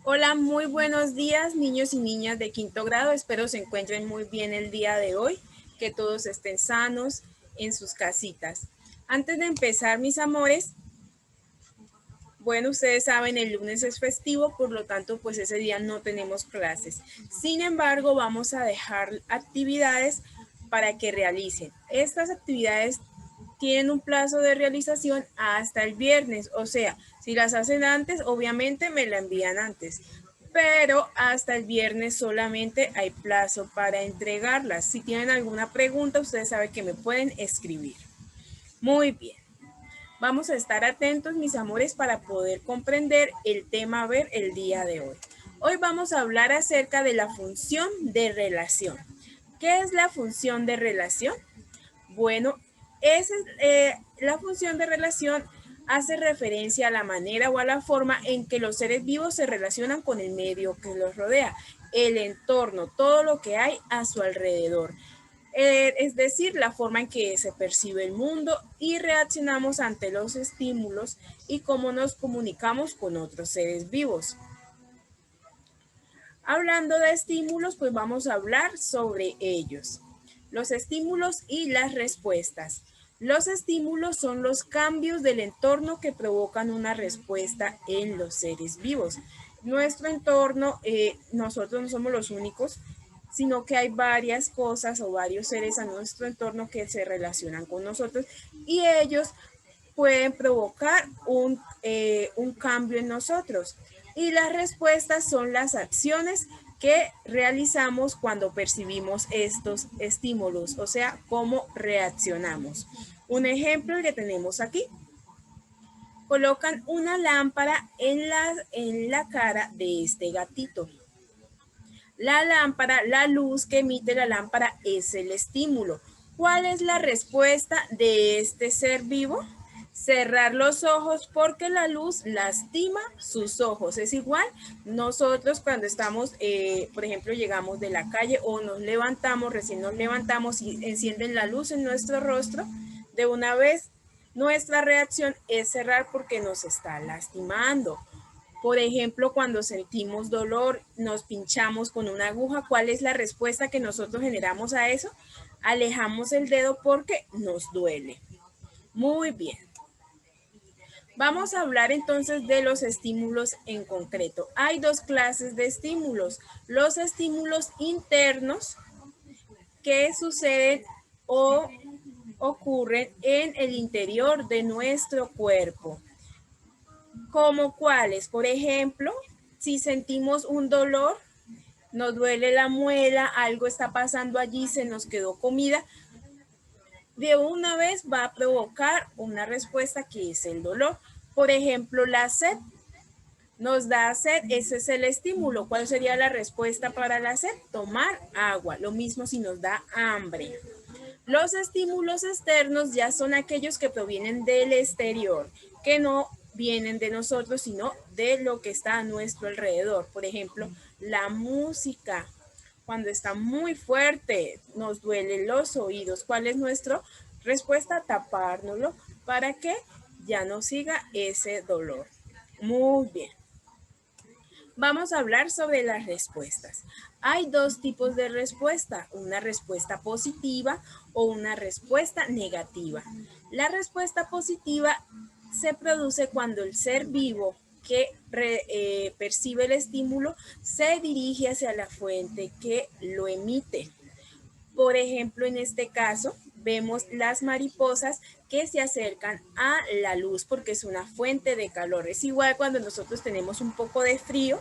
Hola, muy buenos días, niños y niñas de quinto grado. Espero se encuentren muy bien el día de hoy, que todos estén sanos en sus casitas. Antes de empezar, mis amores, bueno, ustedes saben, el lunes es festivo, por lo tanto, pues ese día no tenemos clases. Sin embargo, vamos a dejar actividades para que realicen. Estas actividades tienen un plazo de realización hasta el viernes, o sea, si las hacen antes, obviamente me la envían antes, pero hasta el viernes solamente hay plazo para entregarlas. Si tienen alguna pregunta, ustedes saben que me pueden escribir. Muy bien. Vamos a estar atentos, mis amores, para poder comprender el tema a ver el día de hoy. Hoy vamos a hablar acerca de la función de relación. ¿Qué es la función de relación? Bueno, la función de relación hace referencia a la manera o a la forma en que los seres vivos se relacionan con el medio que los rodea, el entorno, todo lo que hay a su alrededor. Es decir, la forma en que se percibe el mundo y reaccionamos ante los estímulos y cómo nos comunicamos con otros seres vivos. Hablando de estímulos, pues vamos a hablar sobre ellos. Los estímulos y las respuestas. Los estímulos son los cambios del entorno que provocan una respuesta en los seres vivos. Nuestro entorno, nosotros no somos los únicos, sino que hay varias cosas o varios seres a nuestro entorno que se relacionan con nosotros y ellos pueden provocar un cambio en nosotros. Y las respuestas son las acciones que realizamos cuando percibimos estos estímulos, o sea, cómo reaccionamos. Un ejemplo que tenemos aquí. Colocan una lámpara en la cara de este gatito. La lámpara, la luz que emite la lámpara es el estímulo. ¿Cuál es la respuesta de este ser vivo? Cerrar los ojos porque la luz lastima sus ojos. Es igual, nosotros cuando estamos, por ejemplo, llegamos de la calle o nos levantamos, recién nos levantamos y encienden la luz en nuestro rostro, de una vez nuestra reacción es cerrar porque nos está lastimando. Por ejemplo, cuando sentimos dolor, nos pinchamos con una aguja, ¿cuál es la respuesta que nosotros generamos a eso? Alejamos el dedo porque nos duele. Muy bien. Vamos a hablar entonces de los estímulos en concreto. Hay dos clases de estímulos. Los estímulos internos que suceden o ocurren en el interior de nuestro cuerpo. ¿Como cuáles? Por ejemplo, si sentimos un dolor, nos duele la muela, algo está pasando allí, se nos quedó comida, de una vez va a provocar una respuesta que es el dolor. Por ejemplo, la sed. Nos da sed, ese es el estímulo. ¿Cuál sería la respuesta para la sed? Tomar agua. Lo mismo si nos da hambre. Los estímulos externos ya son aquellos que provienen del exterior, que no vienen de nosotros, sino de lo que está a nuestro alrededor. Por ejemplo, la música. Cuando está muy fuerte, nos duelen los oídos. ¿Cuál es nuestra respuesta? Tapárnoslo para que ya no siga ese dolor. Muy bien. Vamos a hablar sobre las respuestas. Hay dos tipos de respuesta, una respuesta positiva o una respuesta negativa. La respuesta positiva se produce cuando el ser vivo que percibe el estímulo se dirige hacia la fuente que lo emite. Por ejemplo, en este caso, vemos las mariposas que se acercan a la luz porque es una fuente de calor. Es igual cuando nosotros tenemos un poco de frío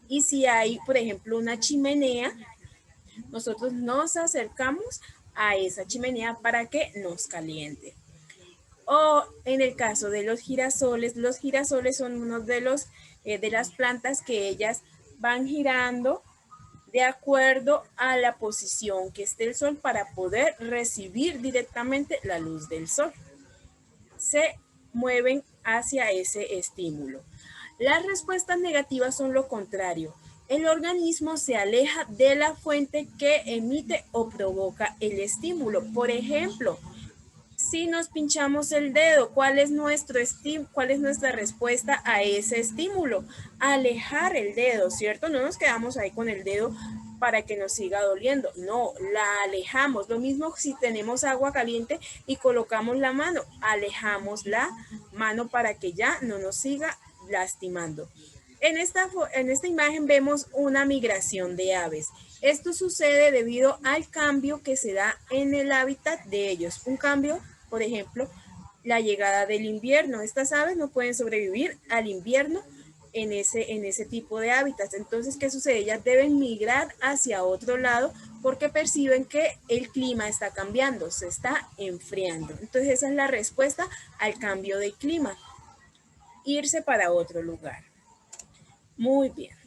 y si hay, por ejemplo, una chimenea, nosotros nos acercamos a esa chimenea para que nos caliente. O en el caso de los girasoles son uno de las plantas que ellas van girando de acuerdo a la posición que esté el sol para poder recibir directamente la luz del sol. Se mueven hacia ese estímulo. Las respuestas negativas son lo contrario. El organismo se aleja de la fuente que emite o provoca el estímulo. Por ejemplo, Si nos pinchamos el dedo, ¿cuál es nuestra respuesta a ese estímulo? Alejar el dedo, ¿cierto? No nos quedamos ahí con el dedo para que nos siga doliendo. No, la alejamos. Lo mismo si tenemos agua caliente y colocamos la mano. Alejamos la mano para que ya no nos siga lastimando. En esta imagen vemos una migración de aves. Esto sucede debido al cambio que se da en el hábitat de ellos. Un cambio, por ejemplo, la llegada del invierno. Estas aves no pueden sobrevivir al invierno en ese tipo de hábitats. Entonces, ¿qué sucede? Ellas deben migrar hacia otro lado porque perciben que el clima está cambiando, se está enfriando. Entonces, esa es la respuesta al cambio de clima. Irse para otro lugar. Muy bien.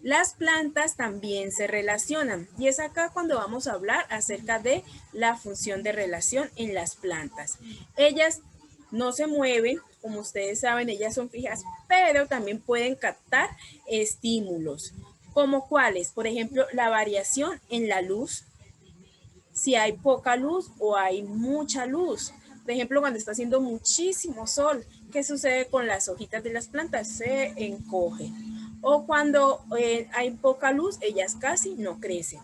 Las plantas también se relacionan y es acá cuando vamos a hablar acerca de la función de relación en las plantas. Ellas no se mueven, como ustedes saben, ellas son fijas, pero también pueden captar estímulos. ¿Como cuáles? Por ejemplo, la variación en la luz, si hay poca luz o hay mucha luz. Por ejemplo, cuando está haciendo muchísimo sol, ¿qué sucede con las hojitas de las plantas? Se encogen. O cuando hay poca luz, ellas casi no crecen.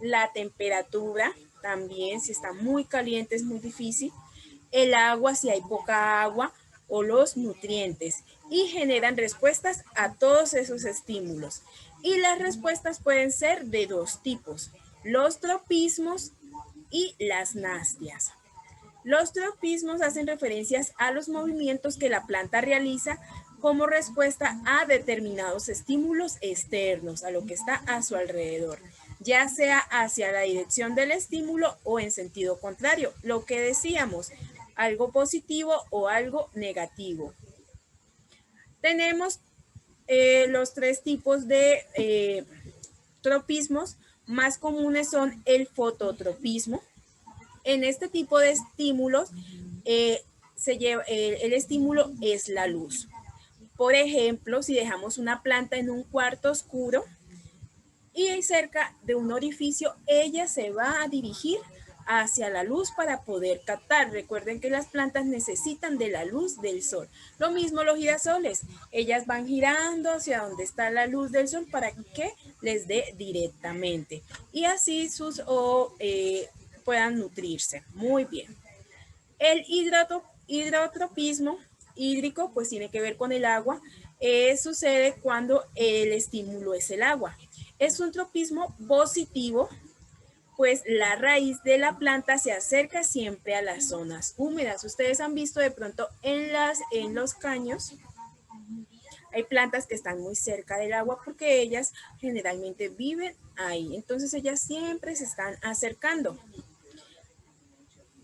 La temperatura también, si está muy caliente, es muy difícil. El agua, si hay poca agua, o los nutrientes. Y generan respuestas a todos esos estímulos. Y las respuestas pueden ser de dos tipos: los tropismos y las nastias. Los tropismos hacen referencias a los movimientos que la planta realiza como respuesta a determinados estímulos externos, a lo que está a su alrededor, ya sea hacia la dirección del estímulo o en sentido contrario, lo que decíamos, algo positivo o algo negativo. Tenemos los tres tipos de tropismos. Más comunes son el fototropismo. En este tipo de estímulos, el estímulo es la luz. Por ejemplo, si dejamos una planta en un cuarto oscuro y cerca de un orificio, ella se va a dirigir hacia la luz para poder captar. Recuerden que las plantas necesitan de la luz del sol. Lo mismo los girasoles. Ellas van girando hacia donde está la luz del sol para que les dé directamente. Y así puedan nutrirse. Muy bien. El hidrotropismo hídrico pues tiene que ver con el agua. Sucede cuando el estímulo es el agua. Es un tropismo positivo, pues la raíz de la planta se acerca siempre a las zonas húmedas. Ustedes han visto de pronto en los caños, hay plantas que están muy cerca del agua porque ellas generalmente viven ahí. Entonces ellas siempre se están acercando.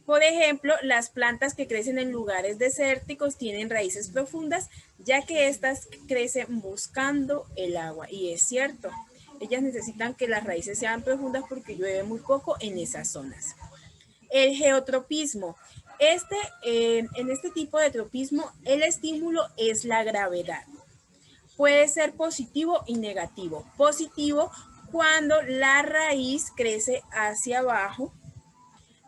Por ejemplo, las plantas que crecen en lugares desérticos tienen raíces profundas, ya que estas crecen buscando el agua. Y es cierto, ellas necesitan que las raíces sean profundas porque llueve muy poco en esas zonas. El geotropismo. En este tipo de tropismo, el estímulo es la gravedad. Puede ser positivo y negativo. Positivo cuando la raíz crece hacia abajo,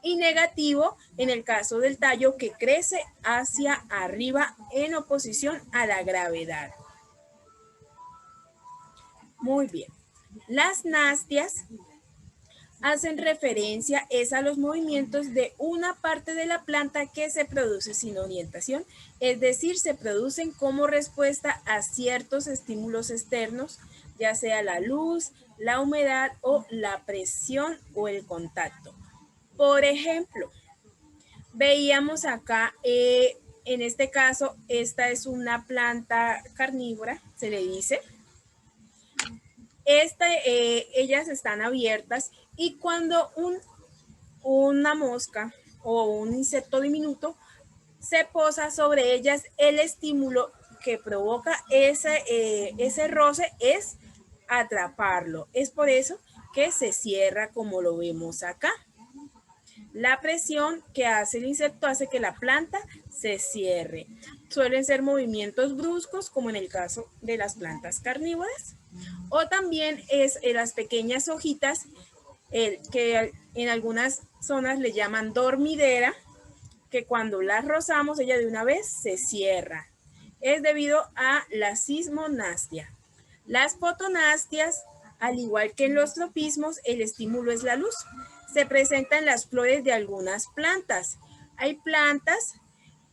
y negativo en el caso del tallo que crece hacia arriba en oposición a la gravedad. Muy bien. Las nastias hacen referencia a los movimientos de una parte de la planta que se produce sin orientación, es decir, se producen como respuesta a ciertos estímulos externos, ya sea la luz, la humedad o la presión o el contacto. Por ejemplo, veíamos acá, en este caso, esta es una planta carnívora, se le dice. Ellas están abiertas y cuando una mosca o un insecto diminuto se posa sobre ellas, el estímulo que provoca ese roce es atraparlo. Es por eso que se cierra como lo vemos acá. La presión que hace el insecto hace que la planta se cierre. Suelen ser movimientos bruscos, como en el caso de las plantas carnívoras, o también es en las pequeñas hojitas que en algunas personas le llaman dormidera, que cuando las rozamos ella de una vez se cierra. Es debido a la sismonastia. Las fotonastias, al igual que en los tropismos, el estímulo es la luz. Se presenta en las flores de algunas plantas. Hay plantas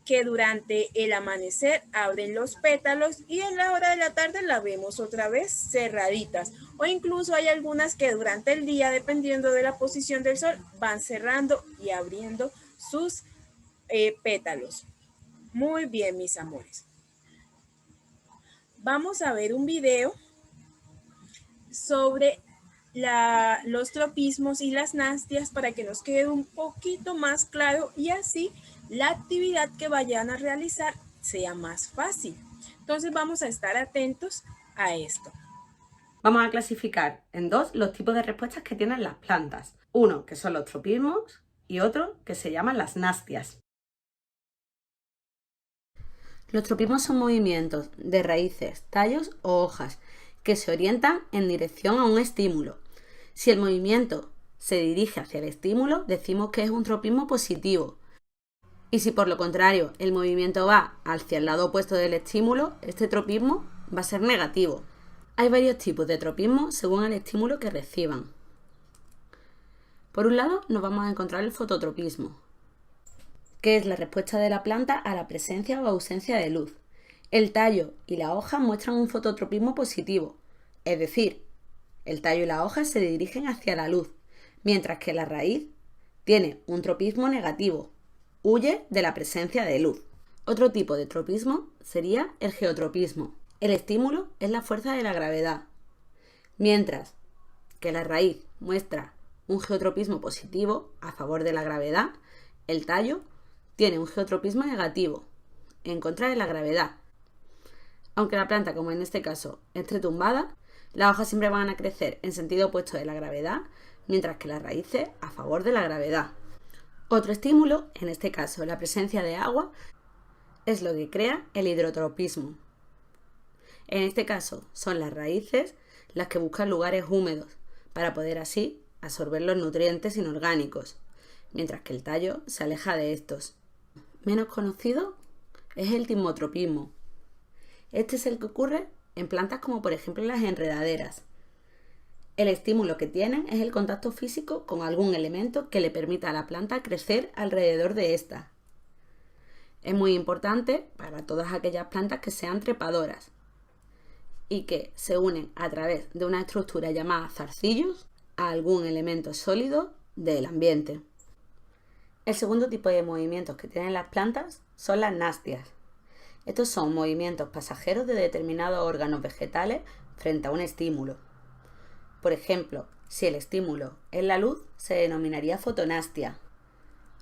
que durante el amanecer abren los pétalos y en la hora de la tarde la vemos otra vez cerraditas. O incluso hay algunas que durante el día, dependiendo de la posición del sol, van cerrando y abriendo sus pétalos. Muy bien, mis amores. Vamos a ver un video sobre los tropismos y las nastias para que nos quede un poquito más claro y así la actividad que vayan a realizar sea más fácil. Entonces vamos a estar atentos a esto. Vamos a clasificar en dos los tipos de respuestas que tienen las plantas. Uno, que son los tropismos, y otro, que se llaman las nastias. Los tropismos son movimientos de raíces, tallos o hojas que se orientan en dirección a un estímulo. Si el movimiento se dirige hacia el estímulo, decimos que es un tropismo positivo. Y si por lo contrario el movimiento va hacia el lado opuesto del estímulo, este tropismo va a ser negativo. Hay varios tipos de tropismo según el estímulo que reciban. Por un lado nos vamos a encontrar el fototropismo, que es la respuesta de la planta a la presencia o ausencia de luz. El tallo y la hoja muestran un fototropismo positivo, es decir, el tallo y la hoja se dirigen hacia la luz, mientras que la raíz tiene un tropismo negativo, huye de la presencia de luz. Otro tipo de tropismo sería el geotropismo. El estímulo es la fuerza de la gravedad, mientras que la raíz muestra un geotropismo positivo a favor de la gravedad, el tallo tiene un geotropismo negativo, en contra de la gravedad. Aunque la planta, como en este caso, esté tumbada, las hojas siempre van a crecer en sentido opuesto de la gravedad, mientras que las raíces a favor de la gravedad. Otro estímulo, en este caso la presencia de agua, es lo que crea el hidrotropismo. En este caso son las raíces las que buscan lugares húmedos para poder así absorber los nutrientes inorgánicos, mientras que el tallo se aleja de estos. Menos conocido es el timmotropismo. Este es el que ocurre en plantas como por ejemplo las enredaderas. El estímulo que tienen es el contacto físico con algún elemento que le permita a la planta crecer alrededor de esta. Es muy importante para todas aquellas plantas que sean trepadoras y que se unen a través de una estructura llamada zarcillos a algún elemento sólido del ambiente. El segundo tipo de movimientos que tienen las plantas son las nastias. Estos son movimientos pasajeros de determinados órganos vegetales frente a un estímulo. Por ejemplo, si el estímulo es la luz, se denominaría fotonastia.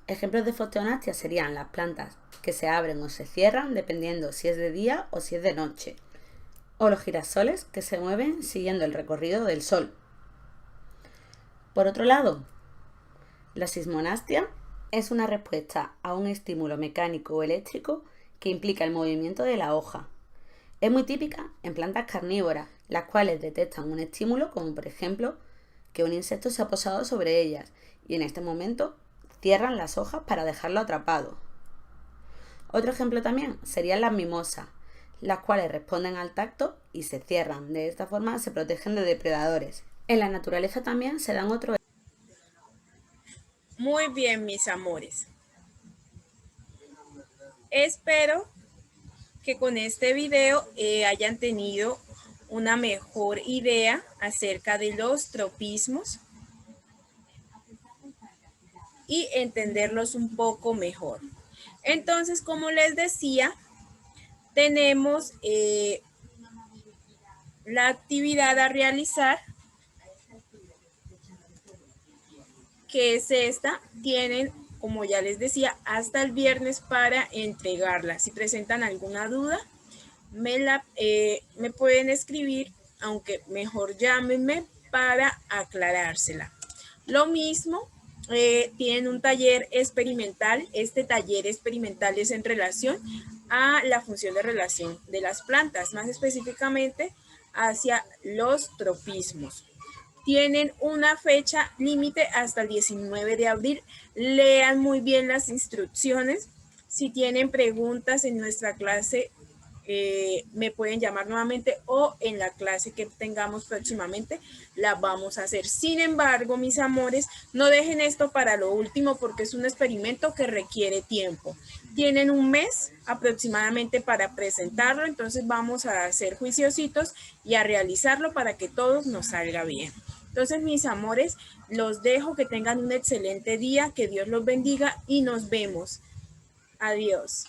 Ejemplos de fotonastia serían las plantas que se abren o se cierran dependiendo si es de día o si es de noche, o los girasoles que se mueven siguiendo el recorrido del sol. Por otro lado, la sismonastia es una respuesta a un estímulo mecánico o eléctrico que implica el movimiento de la hoja. Es muy típica en plantas carnívoras, las cuales detectan un estímulo, como por ejemplo que un insecto se ha posado sobre ellas, y en este momento cierran las hojas para dejarlo atrapado. Otro ejemplo también serían las mimosas, las cuales responden al tacto y se cierran. De esta forma se protegen de depredadores. En la naturaleza también se dan otros. Muy bien, mis amores. Espero que con este video hayan tenido una mejor idea acerca de los tropismos y entenderlos un poco mejor. Entonces, como les decía, tenemos la actividad a realizar, que es esta. Tienen, como ya les decía, hasta el viernes para entregarla. Si presentan alguna duda, me pueden escribir, aunque mejor llámenme para aclarársela. Lo mismo, tienen un taller experimental. Este taller experimental es en relación a la función de relación de las plantas, más específicamente hacia los tropismos. Tienen una fecha límite hasta el 19 de abril. Lean muy bien las instrucciones. Si tienen preguntas en nuestra clase, me pueden llamar nuevamente o en la clase que tengamos próximamente la vamos a hacer. Sin embargo, mis amores, no dejen esto para lo último porque es un experimento que requiere tiempo. Tienen un mes aproximadamente para presentarlo, entonces vamos a ser juiciositos y a realizarlo para que todos nos salga bien. Entonces, mis amores, los dejo, que tengan un excelente día, que Dios los bendiga y nos vemos. Adiós.